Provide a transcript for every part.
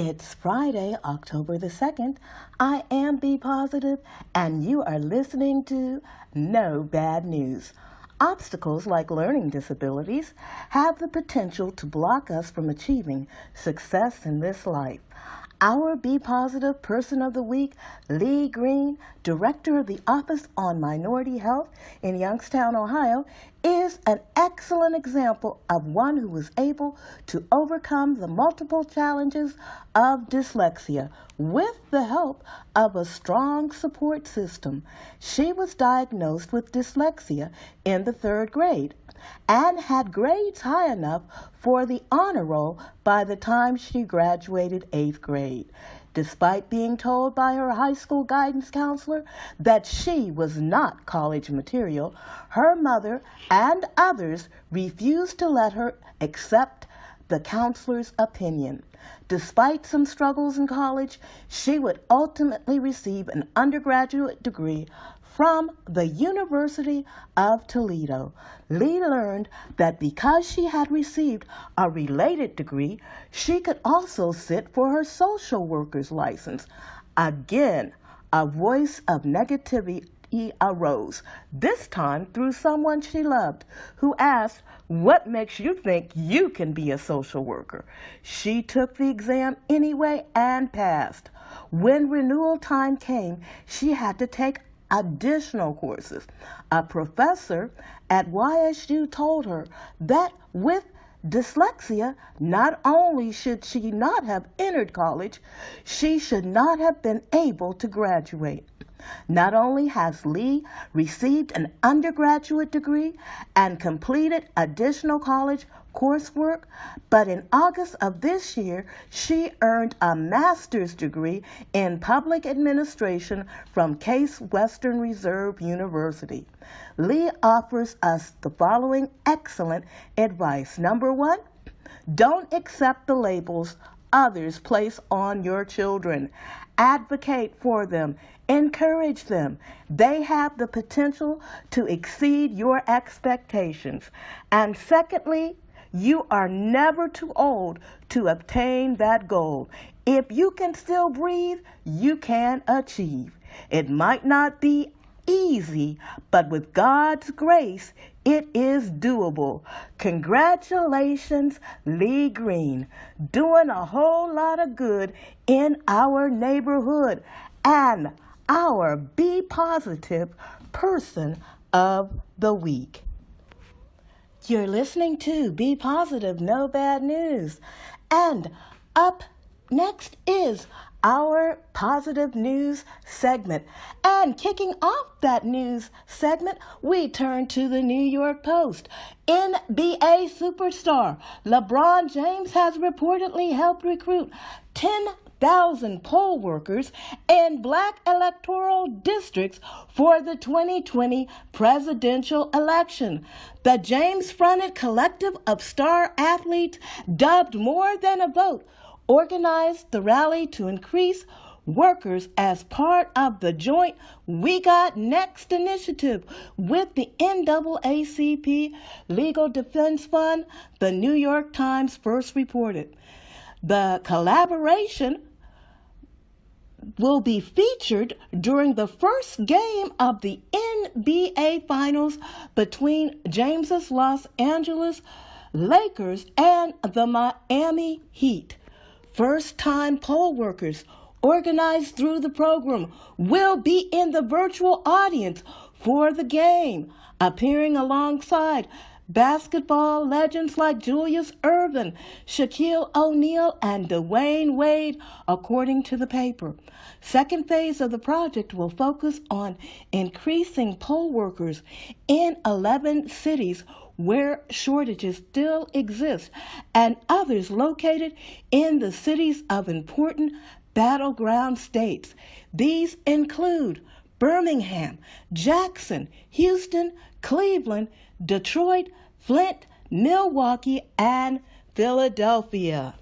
It's Friday, October the 2nd. I am Bea Positive, and you are listening to No Bad News. Obstacles like learning disabilities have the potential to block us from achieving success in this life. Our Bea Positive Person of the Week, Leigh Greene, Director of the Office on Minority Health in Youngstown, Ohio, is an excellent example of one who was able to overcome the multiple challenges of dyslexia with the help of a strong support system. She was diagnosed with dyslexia in the 3rd grade and had grades high enough for the honor roll by the time she graduated 8th grade. Despite being told by her high school guidance counselor that she was not college material, her mother and others refused to let her accept the counselor's opinion. Despite some struggles in college, she would ultimately receive an undergraduate degree from the University of Toledo. Leigh learned that because she had received a related degree, she could also sit for her social worker's license. Again, a voice of negativity arose, this time through someone she loved, who asked, "What makes you think you can be a social worker?" She took the exam anyway and passed. When renewal time came, she had to take additional courses. A professor at YSU told her that with dyslexia, not only should she not have entered college, she should not have been able to graduate. Not only has Leigh received an undergraduate degree and completed additional college coursework, but in August of this year, she earned a master's degree in public administration from Case Western Reserve University. Leigh offers us the following excellent advice. Number 1, don't accept the labels others place on your children. Advocate for them. Encourage them. They have the potential to exceed your expectations. And secondly, you are never too old to obtain that goal. If you can still breathe, you can achieve. It might not be easy, but with God's grace, it is doable. Congratulations, Leigh Greene, doing a whole lot of good in our neighborhood and our Bea Positive Person of the Week. You're listening to Bea Positive No Bad News. And up next is our positive news segment. And kicking off that news segment, we turn to the New York Post. NBA superstar Lebron James has reportedly helped recruit 10,000 poll workers in black electoral districts for the 2020 presidential election. The James-fronted collective of star athletes, dubbed More Than a Vote, organized the rally to increase workers as part of the joint We Got Next initiative with the NAACP Legal Defense Fund, the New York Times first reported. The collaboration will be featured during the first game of the NBA Finals between James's Los Angeles Lakers and the Miami Heat. First-time poll workers organized through the program will be in the virtual audience for the game, appearing alongside basketball legends like Julius Erving, Shaquille O'Neal, and Dwayne Wade, according to the paper. Second phase of the project will focus on increasing poll workers in 11 cities where shortages still exist, and others located in the cities of important battleground states. These include Birmingham, Jackson, Houston, Cleveland, Detroit, Flint, Milwaukee, and Philadelphia.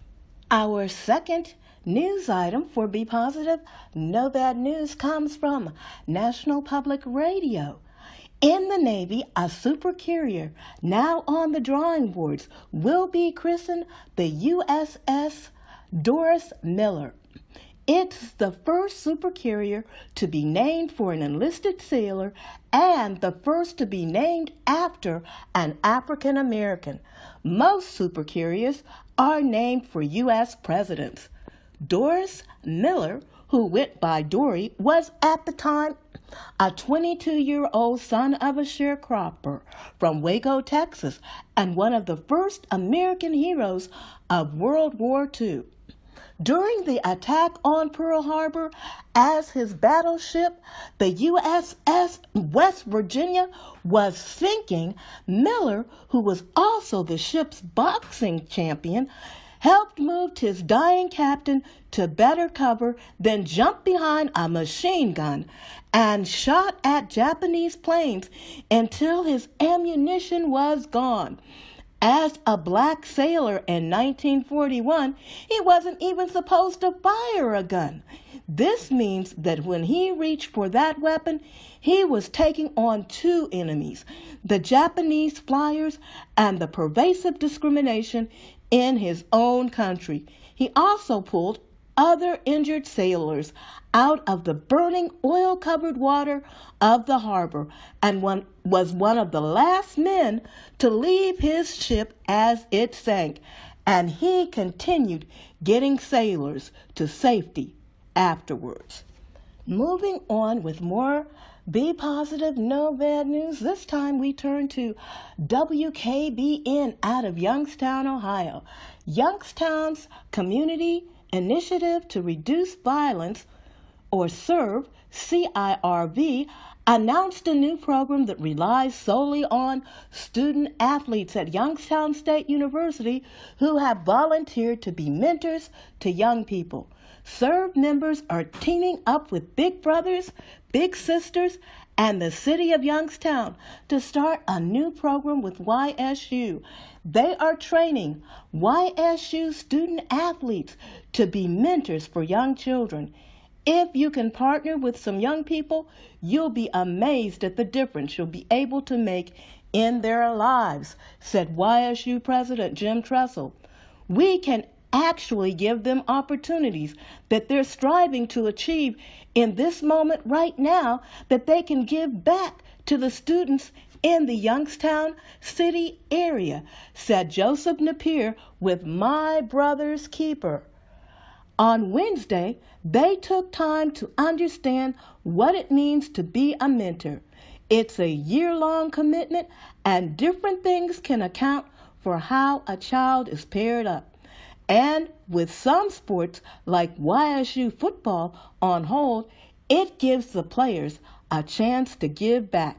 Our second news item for Bea Positive No Bad News comes from National Public Radio. In the Navy, a super carrier now on the drawing boards will be christened the USS Doris Miller. It's the first supercarrier to be named for an enlisted sailor and the first to be named after an African American. Most supercarriers are named for U.S. presidents. Doris Miller, who went by Dory, was at the time a 22-year-old son of a sharecropper from Waco, Texas, and one of the first American heroes of World War II. During the attack on Pearl Harbor, as his battleship, the USS West Virginia, was sinking, Miller, who was also the ship's boxing champion, helped move his dying captain to better cover, then jumped behind a machine gun and shot at Japanese planes until his ammunition was gone. As a black sailor in 1941, he wasn't even supposed to fire a gun. This means that when he reached for that weapon, he was taking on two enemies, the Japanese flyers and the pervasive discrimination in his own country. He also pulled other injured sailors out of the burning oil-covered water of the harbor and was one of the last men to leave his ship as it sank. And he continued getting sailors to safety afterwards. Moving on with more Be Positive No Bad news. This time we turn to WKBN out of Youngstown, Ohio. Youngstown's Community Initiative to Reduce Violence, or SERVE, CIRV, announced a new program that relies solely on student athletes at Youngstown State University who have volunteered to be mentors to young people. SERVE members are teaming up with Big Brothers, Big Sisters, and the City of Youngstown to start a new program with YSU. They are training YSU student athletes to be mentors for young children. If you can partner with some young people, you'll be amazed at the difference you'll be able to make in their lives, said YSU President Jim Tressel. We can actually give them opportunities that they're striving to achieve in this moment right now that they can give back to the students in the Youngstown City area, said Joseph Napier with My Brother's Keeper. On Wednesday, they took time to understand what it means to be a mentor. It's a year-long commitment, and different things can account for how a child is paired up. And with some sports, like YSU football, on hold, it gives the players a chance to give back.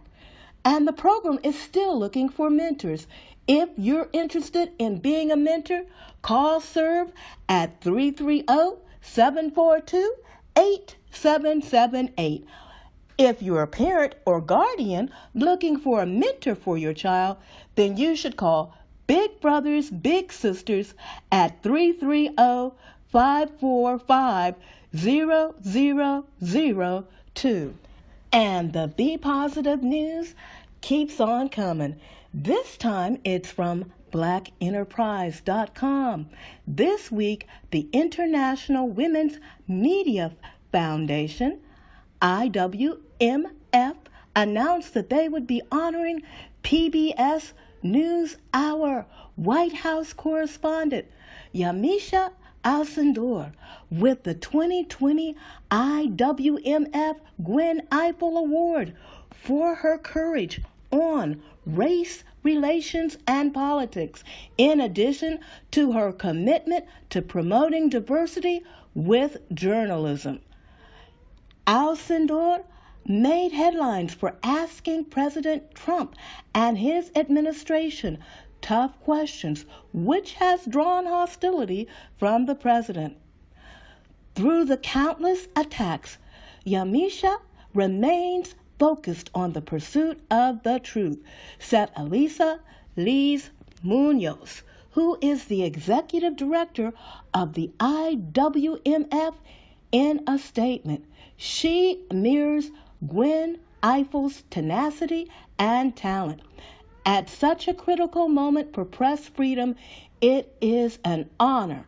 And the program is still looking for mentors. If you're interested in being a mentor, call SERVE at 330-742-8778. If you're a parent or guardian looking for a mentor for your child, then you should call Big Brothers, Big Sisters at 330-545-0002. And the Be Positive news keeps on coming. This time it's from blackenterprise.com. This week, the International Women's Media Foundation, IWMF, announced that they would be honoring PBS NewsHour White House correspondent Yamisha Alcindor with the 2020 IWMF Gwen Ifill Award for her courage on race relations and politics, in addition to her commitment to promoting diversity with journalism. Alcindor made headlines for asking President Trump and his administration tough questions, which has drawn hostility from the president. Through the countless attacks, Yamisha remains focused on the pursuit of the truth, said Elisa Liz Munoz, who is the executive director of the IWMF, in a statement. She mirrors Gwen Ifill's tenacity and talent. At such a critical moment for press freedom, it is an honor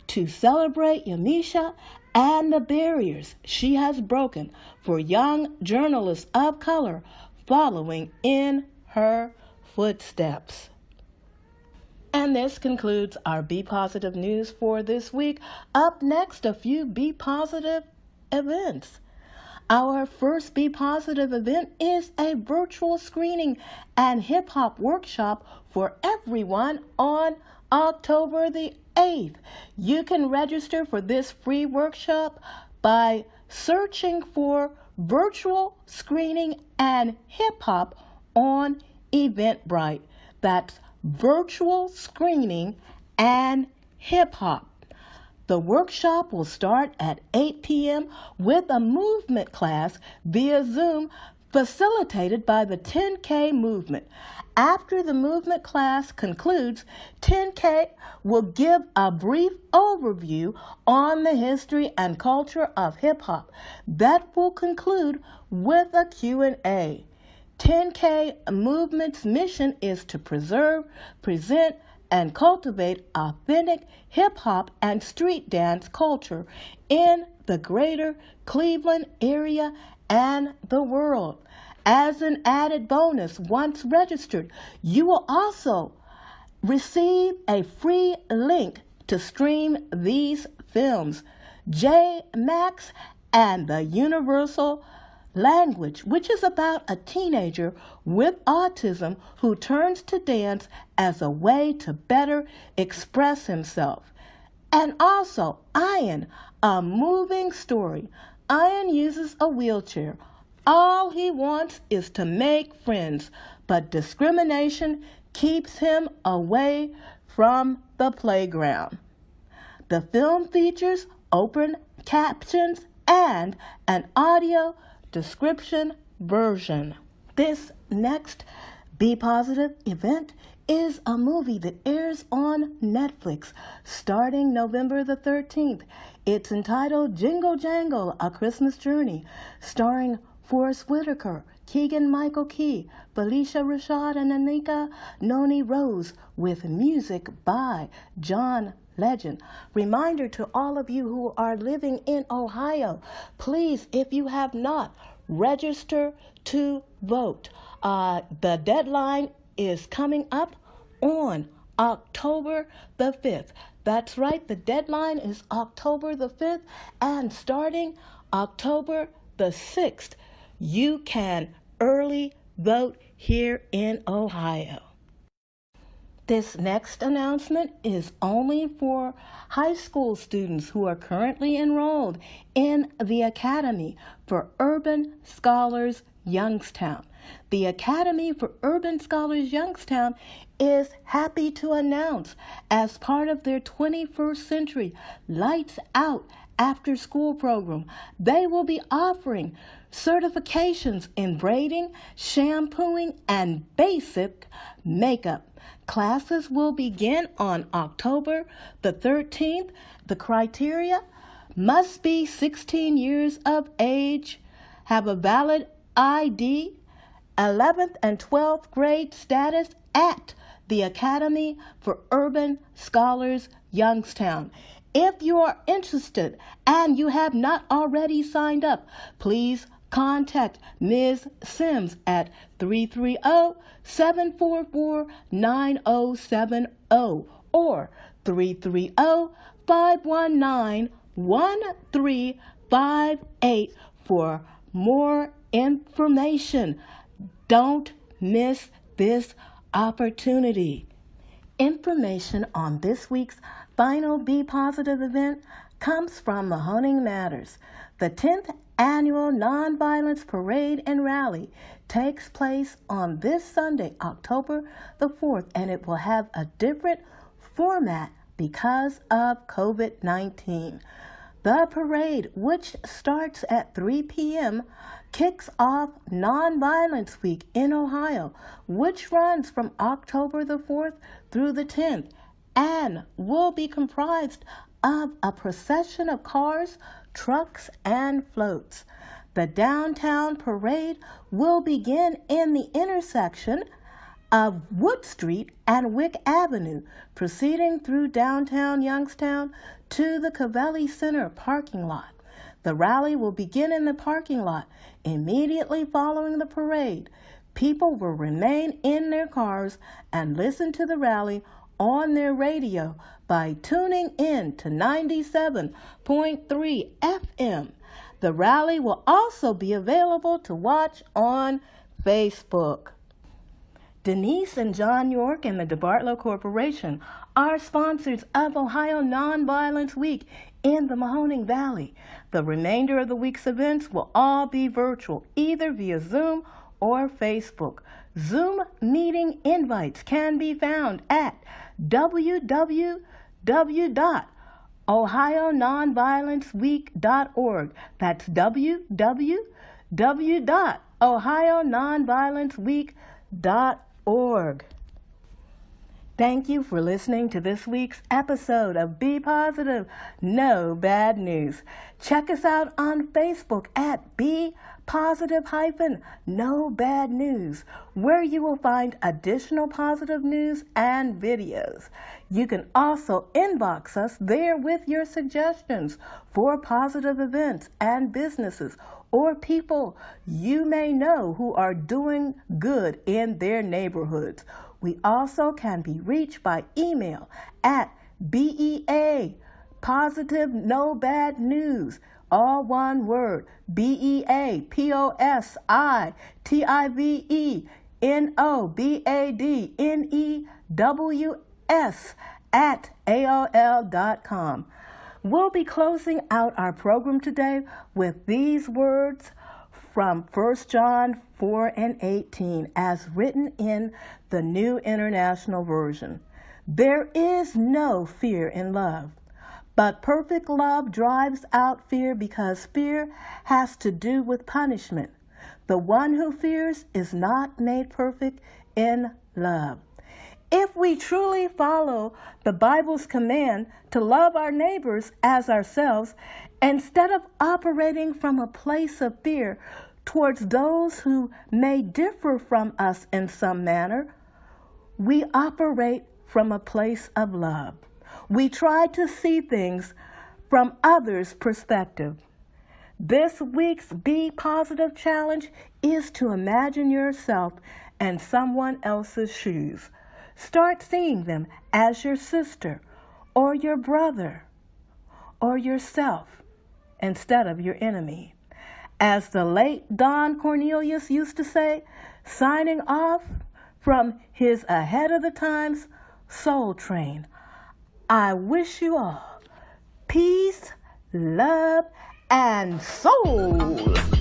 to celebrate Yamisha and the barriers she has broken for young journalists of color following in her footsteps. And this concludes our Be Positive news for this week. Up next, a few Be Positive events. Our first Be Positive event is a virtual screening and hip-hop workshop for everyone on October the 8th. You can register for this free workshop by searching for virtual screening and hip-hop on Eventbrite. That's virtual screening and hip-hop. The workshop will start at 8 p.m. with a movement class via Zoom facilitated by the 10K movement. After the movement class concludes, 10K will give a brief overview on the history and culture of hip-hop. That will conclude with a Q&A. 10K movement's mission is to preserve, present, and cultivate authentic hip-hop and street dance culture in the greater Cleveland area and the world. As an added bonus, once registered, you will also receive a free link to stream these films, J. Max and the Universal Language, which is about a teenager with autism who turns to dance as a way to better express himself. And also, Ian, a moving story. Ian uses a wheelchair. All he wants is to make friends, but discrimination keeps him away from the playground. The film features open captions and an audio description version. This next Be Positive event is a movie that airs on Netflix starting November the 13th. It's entitled Jingle, Jangle, A Christmas Journey, starring Forrest Whitaker, Keegan-Michael Key, Felicia Rashad, and Anika Noni Rose, with music by John Legend. Reminder to all of you who are living in Ohio, please, if you have not, register to vote. The deadline is coming up on October the 5th. That's right, the deadline is October the 5th, and starting October the 6th, you can early vote here in Ohio. This next announcement is only for high school students who are currently enrolled in the Academy for Urban Scholars Youngstown. The Academy for Urban Scholars Youngstown is happy to announce, as part of their 21st Century Lights Out after school program, they will be offering certifications in braiding, shampooing, and basic makeup. Classes will begin on October the 13th. The criteria: must be 16 years of age, have a valid ID, 11th and 12th grade status at the Academy for Urban Scholars Youngstown. If you are interested and you have not already signed up, please contact Ms. Sims at 330-744-9070 or 330-519-1358 for more information. Don't miss this opportunity. Information on this week's final Be Positive event comes from Mahoning Matters. The 10th Annual Nonviolence Parade and Rally takes place on this Sunday, October the 4th, and it will have a different format because of COVID-19. The parade, which starts at 3 p.m., kicks off Nonviolence Week in Ohio, which runs from October the 4th through the 10th, and will be comprised of a procession of cars, trucks, and floats. The downtown parade will begin in the intersection of Wood Street and Wick Avenue, proceeding through downtown Youngstown to the Covelli Center parking lot. The rally will begin in the parking lot immediately following the parade. People will remain in their cars and listen to the rally on their radio by tuning in to 97.3 FM. The rally will also be available to watch on Facebook. Denise and John York and the DeBartolo Corporation are sponsors of Ohio Nonviolence Week in the Mahoning Valley. The remainder of the week's events will all be virtual, either via Zoom or Facebook. Zoom meeting invites can be found at www.ohiononviolenceweek.org. That's www.ohiononviolenceweek.org. Thank you for listening to this week's episode of Bea Positive No Bad News. Check us out on Facebook at Bea Positive-No Bad News, where you will find additional positive news and videos. You can also inbox us there with your suggestions for positive events and businesses or people you may know who are doing good in their neighborhoods. We also can be reached by email at BEA Positive No Bad News, all one word, BEA POSITIVENOBADNEWS at AOL.com. We'll be closing out our program today with these words from 1 John 4:18 as written in the New International Version. There is no fear in love, but perfect love drives out fear because fear has to do with punishment. The one who fears is not made perfect in love. If we truly follow the Bible's command to love our neighbors as ourselves, instead of operating from a place of fear towards those who may differ from us in some manner, we operate from a place of love. We try to see things from others' perspective. This week's Bea Positive challenge is to imagine yourself in someone else's shoes. Start seeing them as your sister or your brother or yourself instead of your enemy. As the late Don Cornelius used to say, signing off from his Ahead of the Times Soul Train, I wish you all peace, love, and soul.